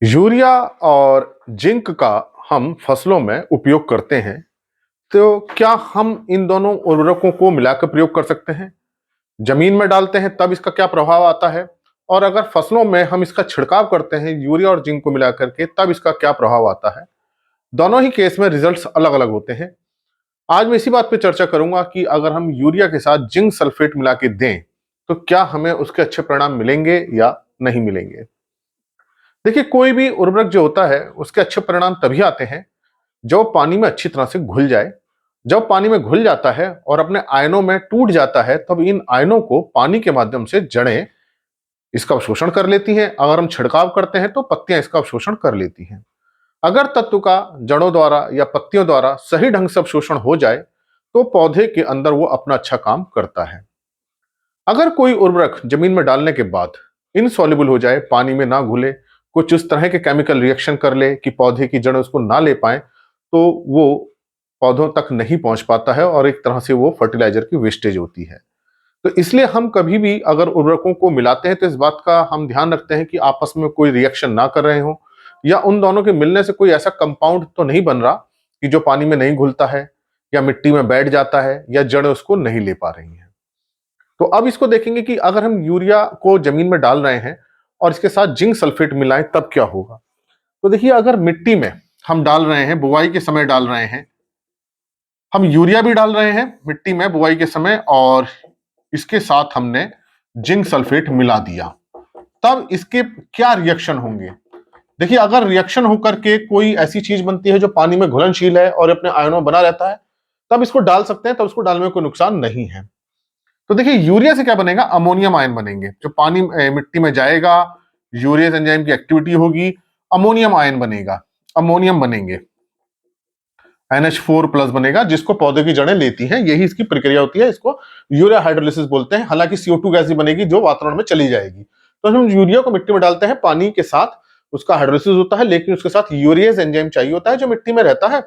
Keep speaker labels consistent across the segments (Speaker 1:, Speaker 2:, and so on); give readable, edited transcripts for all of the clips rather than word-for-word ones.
Speaker 1: Urea और zinc का हम फसलों में उपयोग करते हैं, तो क्या हम इन दोनों उर्वरकों को मिलाकर प्रयोग कर सकते हैं? जमीन में डालते हैं तब इसका क्या प्रभाव आता है? और अगर फसलों में हम इसका छिड़काव करते हैं यूरिया और जिंक को मिला करके तब इसका क्या प्रभाव आता है? दोनों ही केस में रिजल्ट्स अलग-अलग होते हैं। आज मैं इसी बात पे चर्चा करूंगा कि अगर हम यूरिया के साथ जिंक सल्फेट मिला के दें, तो क्या हमें उसके अच्छे परिणाम मिलेंगे या नहीं मिलेंगे? देखिए, कोई भी उर्वरक जो होता है, उसके अच्छे परिणाम तभी आते हैं जब पानी में अच्छी तरह से घुल जाए। जब पानी में घुल जाता है और अपने आयनों में टूट जाता है, तब इन आयनों को पानी के माध्यम से जड़ें इसका अवशोषण कर लेती हैं। अगर हम छिड़काव करते हैं तो पत्तियां इसका अवशोषण कर लेती हैं। अगर तत्व का जड़ों द्वारा या पत्तियों द्वारा सही ढंग से अवशोषण हो जाए, तो पौधे के अंदर वो अपना अच्छा काम करता है। अगर कोई उर्वरक जमीन में डालने के बाद इनसॉल्युबल हो जाए, पानी में ना घुले, कुछ इस तरह के केमिकल रिएक्शन कर ले कि पौधे की जड़ें उसको ना ले पाए, तो वो पौधों तक नहीं पहुंच पाता है और एक तरह से वो फर्टिलाइजर की वेस्टेज होती है। तो इसलिए हम कभी भी अगर उर्वरकों को मिलाते हैं तो इस बात का हम ध्यान रखते हैं कि आपस में कोई रिएक्शन ना कर रहे हो, या उन दोनों के मिलने से कोई ऐसा कंपाउंड तो नहीं बन रहा कि जो पानी में नहीं घुलता है या मिट्टी में बैठ जाता है या जड़ें उसको नहीं ले पा रही हैं। तो अब इसको देखेंगे कि अगर हम यूरिया को जमीन में डाल रहे हैं और इसके साथ जिंक सल्फेट मिलाएं तब क्या होगा। तो देखिए, अगर मिट्टी में हम डाल रहे हैं, बुआई के समय डाल रहे हैं, हम यूरिया भी डाल रहे हैं मिट्टी में बुआई के समय, और इसके साथ हमने जिंक सल्फेट मिला दिया, तब इसके क्या रिएक्शन होंगे। देखिए, अगर रिएक्शन होकर के कोई ऐसी चीज बनती है जो पानी में घुलनशील है और अपने आयनों बना रहता है, तब इसको डाल सकते हैं, तब इसको डालने में कोई नुकसान नहीं है। तो देखिए, यूरिया से क्या बनेगा, अमोनियम आयन बनेंगे। जो पानी मिट्टी में जाएगा, यूरिया एंजाइम की एक्टिविटी होगी, अमोनियम आयन बनेगा, अमोनियम बनेंगे, NH4+ बनेगा, जिसको पौधे की जड़ें लेती हैं। यही इसकी प्रक्रिया होती है, इसको यूरिया हाइड्रोलिसिस बोलते हैं। हालांकि CO2 गैस भी बनेगी जो वातावरण में चली जाएगी। तो हम यूरिया को मिट्टी में डालते हैं, पानी के साथ उसका हाइड्रोलिसिस होता है, लेकिन उसके साथ यूरियस एंजाइम चाहिए होता है जो मिट्टी में रहता है,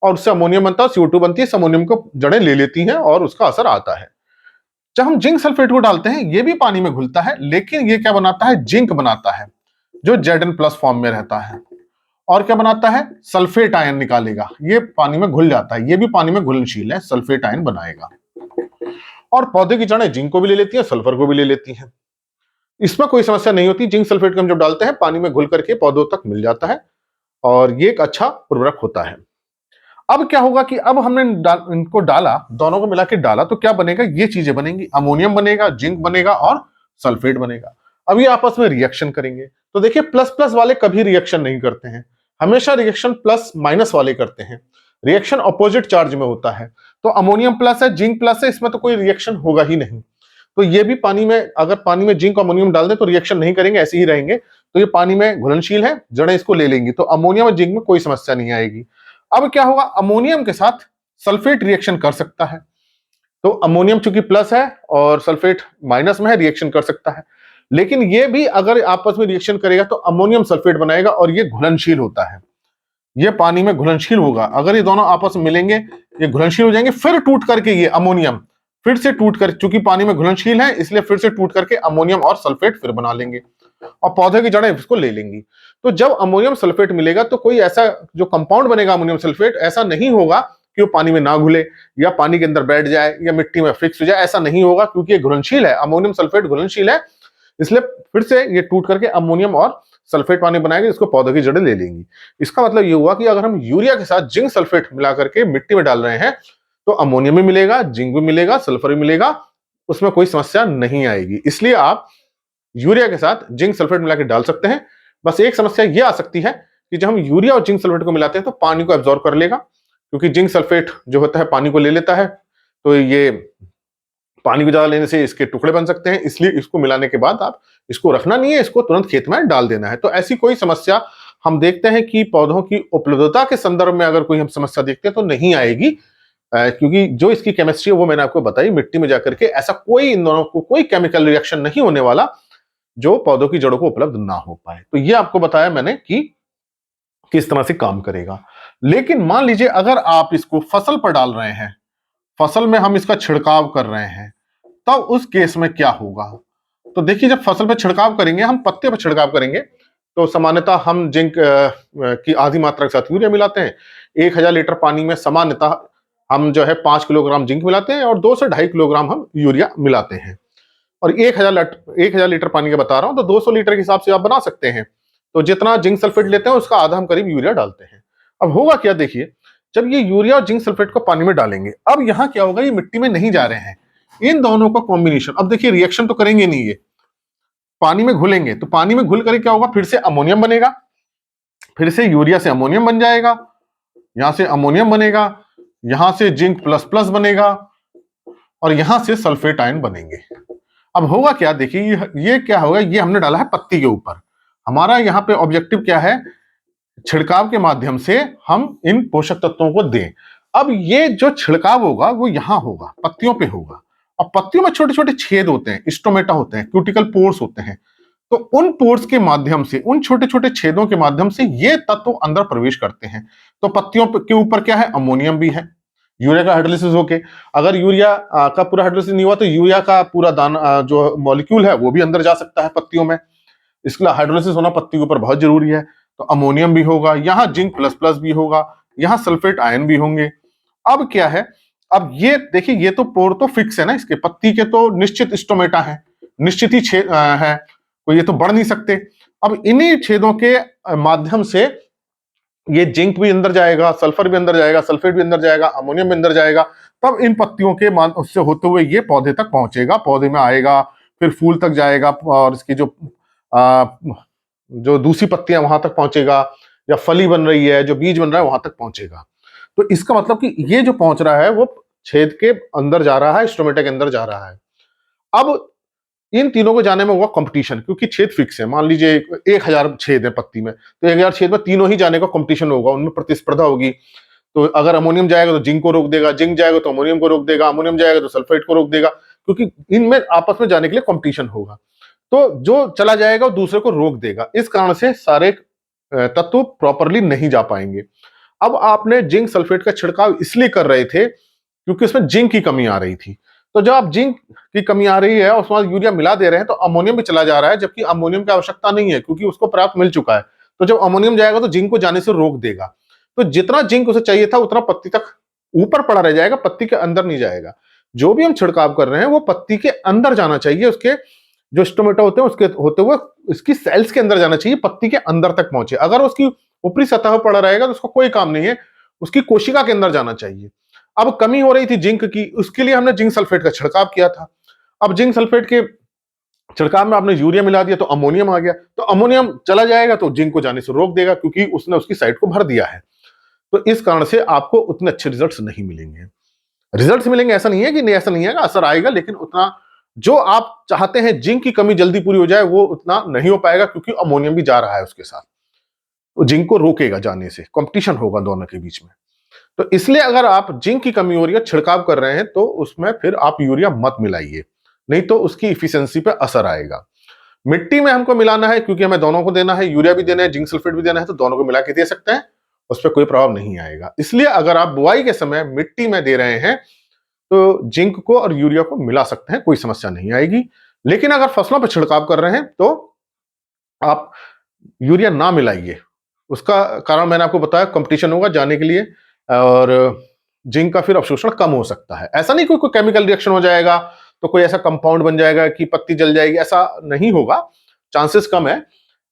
Speaker 1: और उससे अमोनियम बनता है, CO2 बनती है। अमोनियम को जड़ें ले लेती हैं और उसका असर आता है। जब हम जिंक सल्फेट को डालते हैं, ये भी पानी में घुलता है, लेकिन ये क्या बनाता है, जिंक बनाता है जो Zn+ फॉर्म में रहता है। और क्या बनाता है, सल्फेट आयन निकालेगा। ये पानी में घुल जाता है, ये भी पानी में घुलनशील है, सल्फेट आयन बनाएगा। और पौधे की जड़ें जिंक को भी ले लेती हैं, सल्फर को भी ले लेती हैं। इसमें कोई समस्या नहीं होती। जिंक सल्फेट को हम जब डालते हैं, पानी में घुल करके पौधों तक मिल जाता है और ये एक अच्छा उर्वरक होता है। अब क्या होगा कि अब हमने इनको डाला, दोनों को मिला के डाला, तो क्या बनेगा, ये चीजें बनेंगी, अमोनियम बनेगा, जिंक बनेगा और सल्फेट बनेगा। अब ये आपस में रिएक्शन करेंगे। तो देखिए, प्लस प्लस वाले कभी रिएक्शन नहीं करते हैं, हमेशा रिएक्शन प्लस माइनस वाले करते हैं। रिएक्शन अपोजिट चार्ज में होता है। तो अमोनियम प्लस है, जिंक प्लस है, इसमें तो कोई रिएक्शन होगा ही नहीं। तो ये भी पानी में, अगर पानी में जिंक अमोनियम डाल दें तो रिएक्शन नहीं करेंगे, ऐसे ही रहेंगे। तो ये पानी में घुलनशील है, जड़ें इसको ले लेंगी, तो अमोनियम और जिंक में कोई समस्या नहीं आएगी। अब क्या होगा, अमोनियम के साथ सल्फेट रिएक्शन कर सकता है। तो अमोनियम चूंकि प्लस है और सल्फेट माइनस में है, रिएक्शन कर सकता है। लेकिन ये भी अगर आपस में रिएक्शन करेगा तो अमोनियम सल्फेट बनाएगा और ये घुलनशील होता है। ये पानी में घुलनशील होगा। अगर ये दोनों आपस में मिलेंगे, ये घुलनशील हो जाएंगे, फिर टूट करके ये अमोनियम फिर से टूट कर, चूंकि पानी में घुलनशील है इसलिए फिर से टूट करके अमोनियम और सल्फेट फिर बना लेंगे और पौधे की जड़ें इसको ले लेंगी। तो जब अमोनियम सल्फेट मिलेगा तो कोई ऐसा जो कंपाउंड बनेगा अमोनियम सल्फेट, ऐसा नहीं होगा कि वो पानी में ना घुले या पानी के अंदर बैठ जाए या मिट्टी में फिक्स हो जाए, ऐसा नहीं होगा, क्योंकि ये घुलनशील है। अमोनियम सल्फेट घुलनशील है, इसलिए फिर से ये टूट करके अमोनियम और सल्फेट पानी बनाएंगे, जिसको पौधे की जड़ें ले लेंगी। इसका मतलब ये हुआ कि अगर हम यूरिया के साथ जिंक सल्फेट मिला करके मिट्टी में डाल रहे हैं, तो अमोनियम भी मिलेगा, जिंक भी मिलेगा, सल्फर भी मिलेगा, उसमें कोई समस्या नहीं आएगी। इसलिए आप यूरिया के साथ जिंक सल्फेट मिला के डाल सकते हैं। बस एक समस्या यह आ सकती है कि जब हम यूरिया और जिंक सल्फेट को मिलाते हैं तो पानी को एब्जॉर्ब कर लेगा, क्योंकि जिंक सल्फेट जो होता है पानी को ले लेता है। तो ये पानी को ज्यादा लेने से इसके टुकड़े बन सकते हैं, इसलिए इसको मिलाने के बाद आप इसको रखना नहीं है, इसको तुरंत खेत में डाल देना है। तो ऐसी कोई समस्या हम देखते हैं कि पौधों की उपलब्धता के संदर्भ में अगर कोई हम समस्या देखते हैं तो नहीं आएगी, क्योंकि जो इसकी केमिस्ट्री है वो मैंने आपको बताई। मिट्टी में जाकर के ऐसा कोई, इन दोनों को कोई केमिकल रिएक्शन नहीं होने वाला जो पौधों की जड़ों को उपलब्ध ना हो पाए। तो ये आपको बताया मैंने कि किस तरह से काम करेगा। लेकिन मान लीजिए अगर आप इसको फसल पर डाल रहे हैं, फसल में हम इसका छिड़काव कर रहे हैं, तब उस केस में क्या होगा। तो देखिए, जब फसल पर छिड़काव करेंगे, हम पत्ते पर छिड़काव करेंगे, तो सामान्यतः हम जिंक की आधी मात्रा के साथ यूरिया मिलाते हैं। 1000 लीटर पानी में सामान्यतः हम जो है 5 किलोग्राम जिंक मिलाते हैं और 2 से 2.5 किलोग्राम हम यूरिया मिलाते हैं। और 1000 लीटर पानी का बता रहा हूं, तो 200 लीटर के हिसाब से आप बना सकते हैं। तो जितना जिंक सल्फेट लेते हैं उसका आधा हम करीब यूरिया डालते हैं। अब होगा क्या, देखिए, जब ये यूरिया और जिंक सल्फेट को पानी में डालेंगे, अब यहां क्या होगा, ये मिट्टी में नहीं जा रहे हैं, इन दोनों का कॉम्बिनेशन, अब देखिए रिएक्शन तो करेंगे नहीं, ये पानी में घुलेंगे, तो पानी में घुल कर क्या होगा, फिर से अमोनियम बनेगा, फिर से यूरिया से अमोनियम बन जाएगा, यहां से अमोनियम बनेगा, यहां से जिंक प्लस प्लस बनेगा और यहां से सल्फेट आयन बनेंगे। अब होगा क्या, देखिए ये क्या होगा, ये हमने डाला है पत्ती के ऊपर। हमारा यहाँ पे ऑब्जेक्टिव क्या है, छिड़काव के माध्यम से हम इन पोषक तत्वों को दें। अब ये जो छिड़काव होगा वो यहां होगा, पत्तियों पे होगा, और पत्तियों में छोटे छोटे छेद होते हैं, स्टोमेटा होते हैं, क्यूटिकल पोर्स होते हैं। तो उन पोर्स के माध्यम से, उन छोटे छोटे छेदों के माध्यम से ये तत्व अंदर प्रवेश करते हैं। तो पत्तियों के ऊपर क्या है, अमोनियम भी है, यूरिया का हाइड्रोलिसिस होके, अगर यूरिया का पूरा हाइड्रोलिसिस नहीं हुआ तो यूरिया का पूरा दाना जो मॉलिक्यूल है वो भी अंदर जा सकता है पत्तियों में। इसका हाइड्रोलिसिस होना पत्ती के ऊपर बहुत जरूरी है। तो अमोनियम भी होगा, यहां जिंक प्लस प्लस भी होगा, यहां सल्फेट आयन भी होंगे। अब क्या है, अब ये देखिए, ये तो पोर तो फिक्स है ना, इसके पत्ती के तो निश्चित स्टोमेटा है, निश्चित ही छेद है, तो ये तो बढ़ नहीं सकते। अब इन्हीं छेदों के माध्यम से ये जिंक भी अंदर जाएगा, सल्फर भी अंदर जाएगा, सल्फेट भी अंदर जाएगा, अमोनियम भी अंदर जाएगा, तब इन पत्तियों के उससे होते हुए ये पौधे तक पहुंचेगा, पौधे में आएगा, फिर फूल तक जाएगा, और इसकी जो दूसरी पत्तियां वहां तक पहुंचेगा, या फली बन रही है, जो बीज बन रहा है वहां तक पहुंचेगा। तो इसका मतलब कि ये जो पहुंच रहा है वो छेद के अंदर जा रहा है, स्टोमेटा के अंदर जा रहा है। अब इन तीनों को जाने में हुआ कंपटीशन, क्योंकि छेद फिक्स है। मान लीजिए 1000 छेद है पत्ती में, तो 1000 छेद में तीनों ही जाने का कंपटीशन होगा, उनमें प्रतिस्पर्धा होगी। तो अगर अमोनियम जाएगा तो जिंक को रोक देगा, जिंक जाएगा तो अमोनियम को रोक देगा, अमोनियम जाएगा तो सल्फेट को रोक देगा, क्योंकि इनमें आपस में जाने के लिए कंपटीशन होगा। तो जो चला जाएगा वो दूसरे को रोक देगा, इस कारण से सारे तत्व प्रॉपरली नहीं जा पाएंगे। अब आपने जिंक सल्फेट का छिड़काव इसलिए कर रहे थे क्योंकि उसमें जिंक की कमी आ रही थी। तो जब आप जिंक की कमी आ रही है और उसके बाद यूरिया मिला दे रहे हैं तो अमोनियम भी चला जा रहा है, जबकि अमोनियम की आवश्यकता नहीं है क्योंकि उसको पर्याप्त मिल चुका है। तो जब अमोनियम जाएगा तो जिंक को जाने से रोक देगा। तो जितना जिंक उसे चाहिए था उतना पत्ती तक ऊपर पड़ा रह जाएगा, पत्ती के अंदर नहीं जाएगा। जो भी हम छिड़काव कर रहे हैं वो पत्ती के अंदर जाना चाहिए, उसके जो स्टोमेटा होते हैं उसके होते हुए इसकी सेल्स के अंदर जाना चाहिए, पत्ती के अंदर तक पहुंचे। अगर उसकी ऊपरी सतह पर पड़ा रहेगा तो उसका कोई काम नहीं है, उसकी कोशिका के अंदर जाना चाहिए। अब कमी हो रही थी जिंक की, उसके लिए हमने जिंक सल्फेट का छिड़काव किया था। अब जिंक सल्फेट के छिड़काव में आपने यूरिया मिला दिया तो अमोनियम आ गया, तो अमोनियम चला जाएगा तो जिंक को जाने से रोक देगा क्योंकि उसने उसकी साइड को भर दिया है। तो इस कारण से आपको उतने अच्छे रिजल्ट्स नहीं मिलेंगे। रिजल्ट्स मिलेंगे ऐसा नहीं है कि नहीं, ऐसा नहीं है, असर आएगा, लेकिन उतना जो आप चाहते हैं जिंक की कमी जल्दी पूरी हो जाए वो उतना नहीं हो पाएगा, क्योंकि अमोनियम भी जा रहा है उसके साथ, तो जिंक को रोकेगा जाने से, कंपटीशन होगा दोनों के बीच में। तो इसलिए अगर आप जिंक की कमी हो रही है, छिड़काव कर रहे हैं, तो उसमें फिर आप यूरिया मत मिलाइए, नहीं तो उसकी इफिशियंसी पे असर आएगा। मिट्टी में हमको मिलाना है क्योंकि हमें दोनों को देना है, यूरिया भी देना है, जिंक सल्फेट भी देना है, तो दोनों को मिला के दे सकते हैं, उस पर कोई प्रभाव नहीं आएगा। इसलिए अगर आप बुआई के समय मिट्टी में दे रहे हैं तो जिंक को और यूरिया को मिला सकते हैं, कोई समस्या नहीं आएगी। लेकिन अगर फसलों पर छिड़काव कर रहे हैं तो आप यूरिया ना मिलाइए। उसका कारण मैंने आपको बताया, कंपटीशन होगा जाने के लिए, और जिंक का फिर अवशोषण कम हो सकता है। ऐसा नहीं कोई केमिकल रिएक्शन हो जाएगा तो कोई ऐसा कंपाउंड बन जाएगा कि पत्ती जल जाएगी, ऐसा नहीं होगा, चांसेस कम है।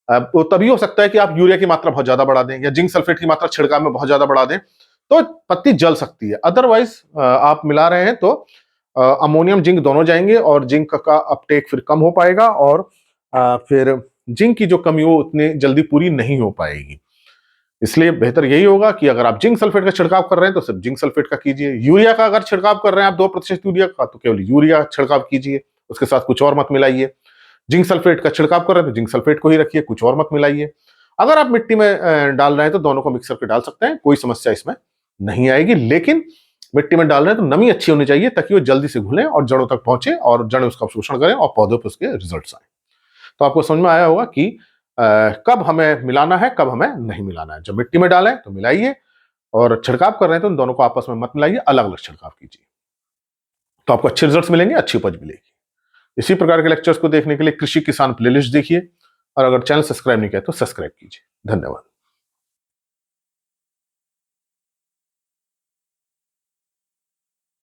Speaker 1: वो तभी हो सकता है कि आप यूरिया की मात्रा बहुत ज्यादा बढ़ा दें या जिंक सल्फेट की मात्रा छिड़काव में बहुत ज्यादा बढ़ा दें, तो पत्ती जल सकती है। अदरवाइज आप मिला रहे हैं तो अमोनियम जिंक दोनों जाएंगे और जिंक का अपटेक फिर कम हो पाएगा, और फिर जिंक की जो कमी हो उतनी जल्दी पूरी नहीं हो पाएगी। इसलिए बेहतर यही होगा कि अगर आप जिंक सल्फेट का छिड़काव कर रहे हैं तो सिर्फ जिंक सल्फेट का कीजिए। यूरिया का अगर छिड़काव कर रहे हैं आप 2% यूरिया का, तो केवल यूरिया छिड़काव कीजिए, उसके साथ कुछ और मत मिलाइए। जिंक सल्फेट का छिड़काव कर रहे हैं तो जिंक सल्फेट को ही रखिए, कुछ और मत मिलाइए। अगर आप मिट्टी में डाल रहे हैं तो दोनों को मिक्स करके डाल सकते हैं, कोई समस्या इसमें नहीं आएगी। लेकिन मिट्टी में डाल रहे हैं तो नमी अच्छी होनी चाहिए ताकि वो जल्दी से घुले और जड़ों तक पहुंचे और जड़ें उसका शोषण करें और पौधों पर उसके रिजल्ट आए। तो आपको समझ में आया होगा कि कब हमें मिलाना है, कब हमें नहीं मिलाना है। जब मिट्टी में डालें तो मिलाइए, और छिड़काव कर रहे हैं तो इन दोनों को आपस में मत मिलाइए, अलग अलग छिड़काव कीजिए, तो आपको अच्छे रिजल्ट्स मिलेंगे, अच्छी उपज मिलेगी। इसी प्रकार के लेक्चर्स को देखने के लिए कृषि किसान प्लेलिस्ट देखिए, और अगर चैनल सब्सक्राइब नहीं किया तो सब्सक्राइब कीजिए। धन्यवाद।